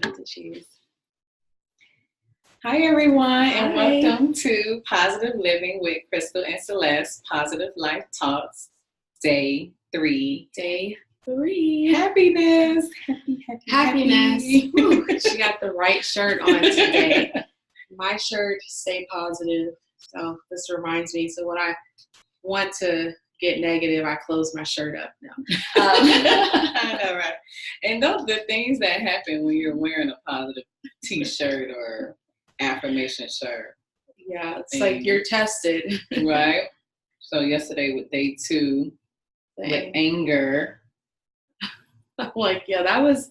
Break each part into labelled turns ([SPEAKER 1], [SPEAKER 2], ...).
[SPEAKER 1] need to choose.
[SPEAKER 2] Hi, everyone, and
[SPEAKER 1] Hi.
[SPEAKER 2] welcome to Positive Living with Crystal and Celeste, Positive Life Talks, Day 3.
[SPEAKER 1] Day 3.
[SPEAKER 2] Happiness.
[SPEAKER 1] Happiness.
[SPEAKER 2] Happy.
[SPEAKER 1] Woo, she got the right shirt on today. My shirt, stay positive. So this reminds me. So when I want to get negative, I close my shirt up now.
[SPEAKER 2] I know, right? And those are the things that happen when you're wearing a positive t-shirt or affirmation shirt.
[SPEAKER 1] Yeah, it's like you're tested.
[SPEAKER 2] Right? So yesterday with day 2, with anger.
[SPEAKER 1] Like, yeah, that was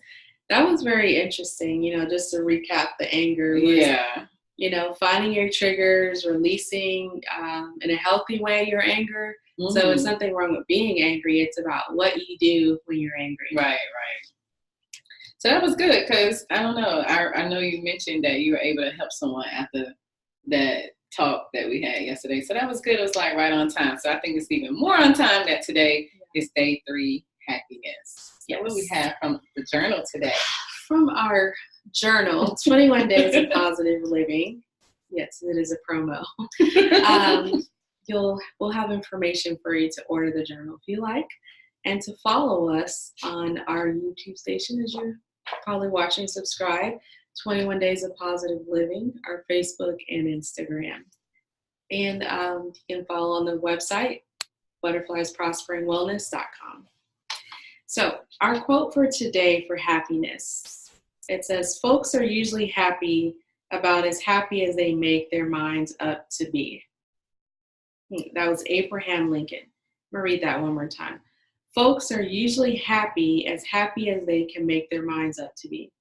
[SPEAKER 1] very interesting, just to recap the anger.
[SPEAKER 2] Yeah.
[SPEAKER 1] Finding your triggers, releasing in a healthy way your anger. Mm-hmm. So it's nothing wrong with being angry. It's about what you do when you're angry.
[SPEAKER 2] Right. So that was good because, I don't know, I know you mentioned that you were able to help someone after that talk that we had yesterday. So that was good. It was like right on time. So I think it's even more on time that today is day 3, happiness.
[SPEAKER 1] Yes.
[SPEAKER 2] What do we have from the journal today?
[SPEAKER 1] From our journal, 21 Days of Positive Living. Yes, it is a promo. We'll have information for you to order the journal if you like, and to follow us on our YouTube station as you're probably watching. Subscribe. 21 Days of Positive Living, our Facebook and Instagram. And you can follow on the website, butterfliesprosperingwellness.com. So our quote for today for happiness, it says, folks are usually happy about as happy as they make their minds up to be. That was Abraham Lincoln. I'm going to read that one more time. Folks are usually happy as they can make their minds up to be.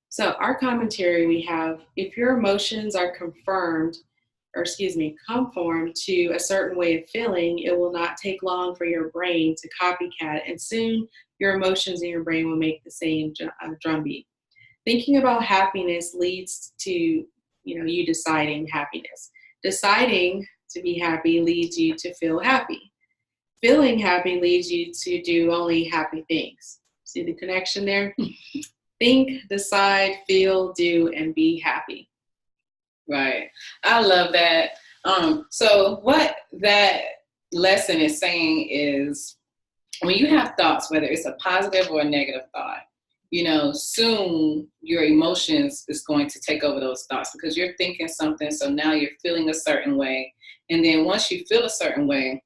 [SPEAKER 1] So our commentary we have, if your emotions are conformed to a certain way of feeling, it will not take long for your brain to copycat, and soon your emotions in your brain will make the same drumbeat. Thinking about happiness leads to, you deciding happiness. Deciding to be happy leads you to feel happy. Feeling happy leads you to do only happy things. See the connection there? Think, decide, feel, do, and be happy.
[SPEAKER 2] Right. I love that. So what that lesson is saying is when you have thoughts, whether it's a positive or a negative thought, soon your emotions is going to take over those thoughts because you're thinking something. So now you're feeling a certain way. And then once you feel a certain way,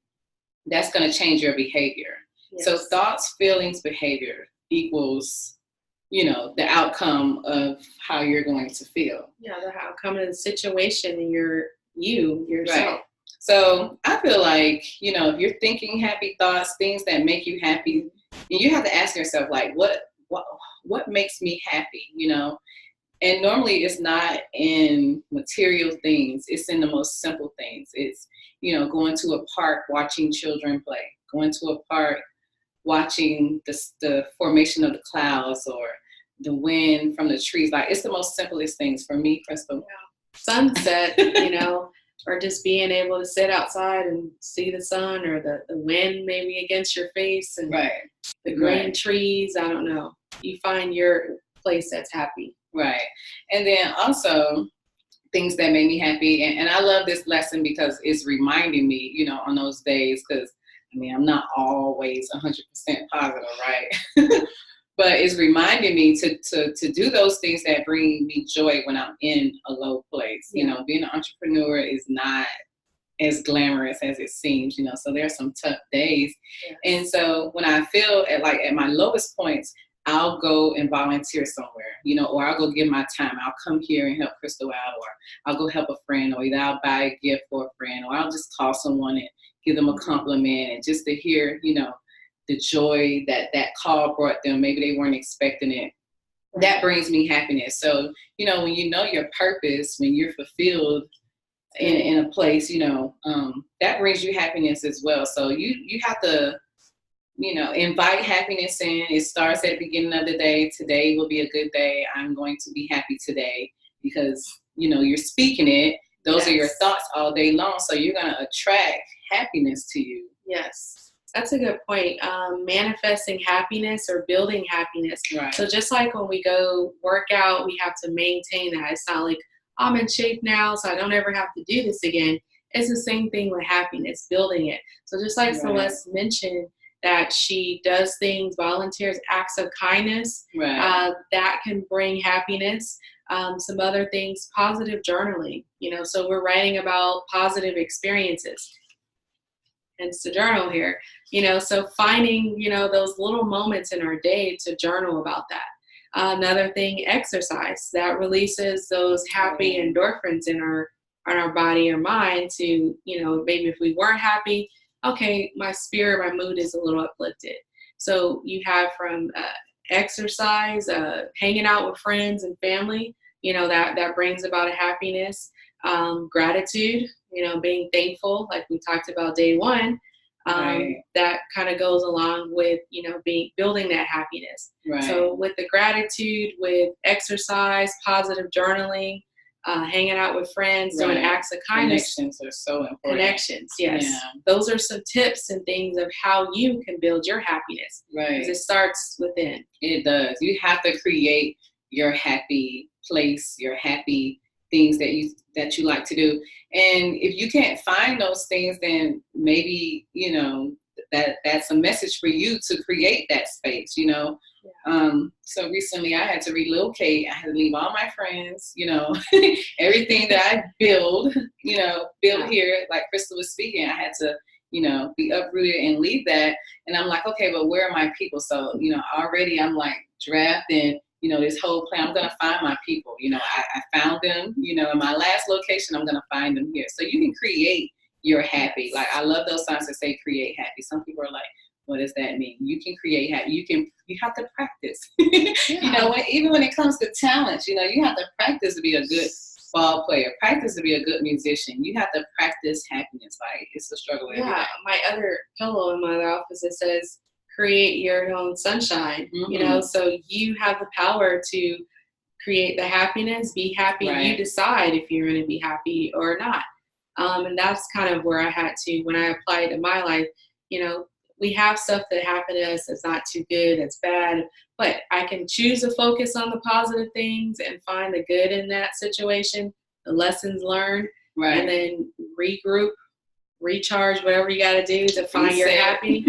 [SPEAKER 2] that's going to change your behavior. Yes. So thoughts, feelings, behavior equals the outcome of how you're going to feel.
[SPEAKER 1] Yeah, the outcome of the situation and yourself.
[SPEAKER 2] Right. So I feel like, if you're thinking happy thoughts, things that make you happy, and you have to ask yourself, like, what makes me happy, And normally it's not in material things. It's in the most simple things. It's, going to a park, watching children play, going to a park, watching the formation of the clouds or the wind from the trees. Like, it's the most simplest things for me, Crystal.
[SPEAKER 1] Yeah. Sunset, or just being able to sit outside and see the sun or the wind maybe against your face and the green trees. I don't know. You find your place that's happy.
[SPEAKER 2] Right. And then also things that make me happy. And I love this lesson because it's reminding me, on those days, because I'm not always 100% positive, right? But it's reminding me to do those things that bring me joy when I'm in a low place. Yeah. Being an entrepreneur is not as glamorous as it seems, so there are some tough days. Yes. And so when I feel at my lowest points, I'll go and volunteer somewhere, or I'll go give my time. I'll come here and help Crystal out, or I'll go help a friend, or either I'll buy a gift for a friend, or I'll just call someone and give them a compliment, and just to hear, the joy that call brought them. Maybe they weren't expecting it. Right. That brings me happiness. So, when your purpose, when you're fulfilled in a place, that brings you happiness as well. So you have to, invite happiness in. It starts at the beginning of the day. Today will be a good day. I'm going to be happy today because, you're speaking it. Those are your thoughts all day long. So you're going to attract happiness to you.
[SPEAKER 1] Yes. That's a good point. Manifesting happiness or building happiness.
[SPEAKER 2] Right.
[SPEAKER 1] So just like when we go work out, we have to maintain that. It's not like I'm in shape now, so I don't ever have to do this again. It's the same thing with happiness, building it. So just like
[SPEAKER 2] Right.
[SPEAKER 1] Celeste mentioned, that she does things, volunteers, acts of kindness,
[SPEAKER 2] Right.
[SPEAKER 1] that can bring happiness. Some other things, positive journaling. So we're writing about positive experiences. Hence the journal here. So finding, those little moments in our day to journal about that. Another thing, exercise that releases those happy endorphins in our body or mind to, maybe if we weren't happy, okay, my spirit, my mood is a little uplifted. So you have from exercise, hanging out with friends and family, that brings about a happiness. Gratitude, being thankful, like we talked about day one,
[SPEAKER 2] Right.
[SPEAKER 1] that kind of goes along with, building that happiness.
[SPEAKER 2] Right.
[SPEAKER 1] So with the gratitude, with exercise, positive journaling, hanging out with friends, doing
[SPEAKER 2] Right.
[SPEAKER 1] acts of kindness.
[SPEAKER 2] Connections are so important.
[SPEAKER 1] Connections, yes.
[SPEAKER 2] Yeah.
[SPEAKER 1] Those are some tips and things of how you can build your happiness.
[SPEAKER 2] Right.
[SPEAKER 1] Because it starts within.
[SPEAKER 2] It does. You have to create your happy place, your happy things that you like to do. And if you can't find those things, then maybe, that's a message for you to create that space,
[SPEAKER 1] Yeah.
[SPEAKER 2] So recently I had to relocate. I had to leave all my friends, everything that I build
[SPEAKER 1] Yeah.
[SPEAKER 2] here, like Crystal was speaking, I had to, be uprooted and leave that. And I'm like, okay, but where are my people? So, already I'm like drafting, this whole plan. I'm going to find my people. I found them, in my last location, I'm going to find them here. So you can create your happy. Like, I love those signs that say create happy. Some people are like, what does that mean? You can create happy. You have to practice.
[SPEAKER 1] Yeah.
[SPEAKER 2] Even when it comes to talent, you have to practice to be a good ball player, practice to be a good musician. You have to practice happiness. Like, it's a struggle every day.
[SPEAKER 1] My other pillow in my other office, it says create your own sunshine.
[SPEAKER 2] Mhm.
[SPEAKER 1] So you have the power to create the happiness, be happy.
[SPEAKER 2] Right.
[SPEAKER 1] You decide if you're going to be happy or not. And that's kind of where I had to, when I applied to my life, we have stuff that happened to us that's not too good, that's bad, but I can choose to focus on the positive things and find the good in that situation, the lessons learned,
[SPEAKER 2] Right.
[SPEAKER 1] and then regroup, recharge, whatever you got to do to find your
[SPEAKER 2] Reset.
[SPEAKER 1] happy.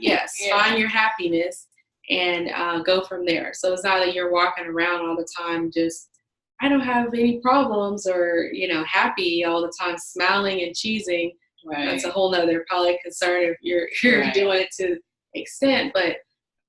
[SPEAKER 1] Yes,
[SPEAKER 2] Yeah.
[SPEAKER 1] find your happiness and go from there. So it's not that you're walking around all the time just, I don't have any problems, or, happy all the time, smiling and cheesing.
[SPEAKER 2] Right.
[SPEAKER 1] That's a whole nother probably concern if you're
[SPEAKER 2] Right.
[SPEAKER 1] doing it to extent, but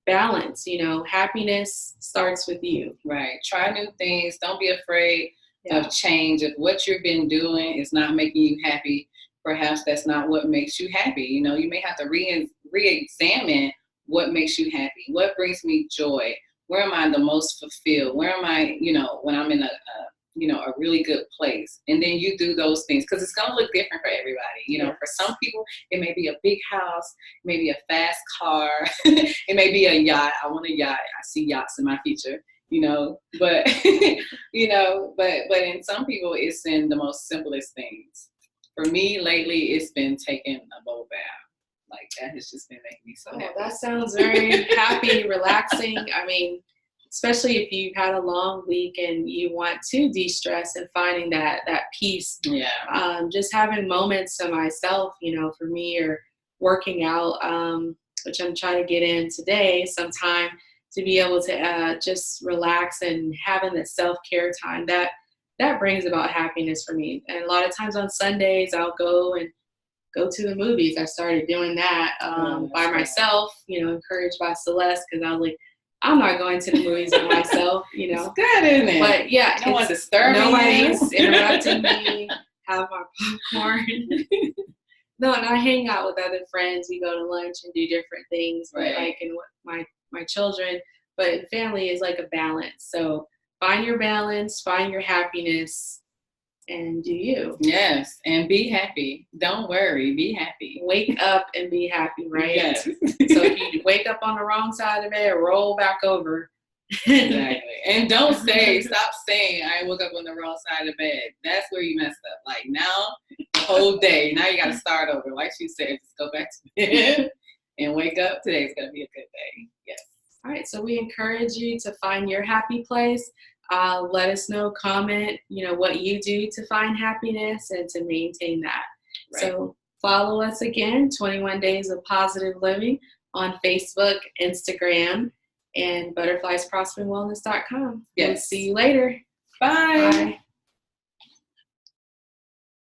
[SPEAKER 1] balance, happiness starts with you.
[SPEAKER 2] Right. Try new things. Don't be afraid
[SPEAKER 1] Yeah.
[SPEAKER 2] of change. If what you've been doing is not making you happy, perhaps that's not what makes you happy. You may have to re-examine what makes you happy. What brings me joy? Where am I the most fulfilled? Where am I, when I'm in a really good place? And then you do those things, because it's going to look different for everybody.
[SPEAKER 1] Yes.
[SPEAKER 2] For some people, it may be a big house, maybe a fast car, it may be a yacht. I want a yacht. I see yachts in my future, but, but in some people, it's in the most simplest things. For me, lately, it's been taking a bowl bath. Like, that has just been making me so happy.
[SPEAKER 1] That sounds very happy, relaxing. I mean, especially if you've had a long week and you want to de-stress, and finding that peace.
[SPEAKER 2] Yeah.
[SPEAKER 1] Just having moments to myself, for me, or working out, which I'm trying to get in today sometime, to be able to just relax and having the self-care time, that brings about happiness for me. And a lot of times on Sundays, I'll go to the movies. I started doing that by myself, encouraged by Celeste, because I was like, I'm not going to the movies by myself,
[SPEAKER 2] It's good, isn't it?
[SPEAKER 1] But yeah,
[SPEAKER 2] no one's disturbing
[SPEAKER 1] nobody's
[SPEAKER 2] you.
[SPEAKER 1] interrupting me. Have my popcorn. No, and I hang out with other friends. We go to lunch and do different things, but
[SPEAKER 2] Right.
[SPEAKER 1] like in my children, but in family is like a balance. So find your balance, find your happiness, and do you.
[SPEAKER 2] Yes, and be happy. Don't worry, be happy.
[SPEAKER 1] Wake up and be happy, right?
[SPEAKER 2] Yes.
[SPEAKER 1] So if you wake up on the wrong side of the bed, roll back over.
[SPEAKER 2] Exactly. And don't stop saying, I woke up on the wrong side of the bed. That's where you messed up. Like, now, the whole day, now you got to start over. Like she said, just go back to bed and wake up. Today's going to be a good day. Yes.
[SPEAKER 1] All right. So we encourage you to find your happy place. Let us know, comment, what you do to find happiness and to maintain that.
[SPEAKER 2] Right.
[SPEAKER 1] So follow us again, 21 Days of Positive Living on Facebook, Instagram, and butterfliesprosperingwellness.com.
[SPEAKER 2] Yes.
[SPEAKER 1] We'll see you later.
[SPEAKER 2] Bye.
[SPEAKER 1] Bye.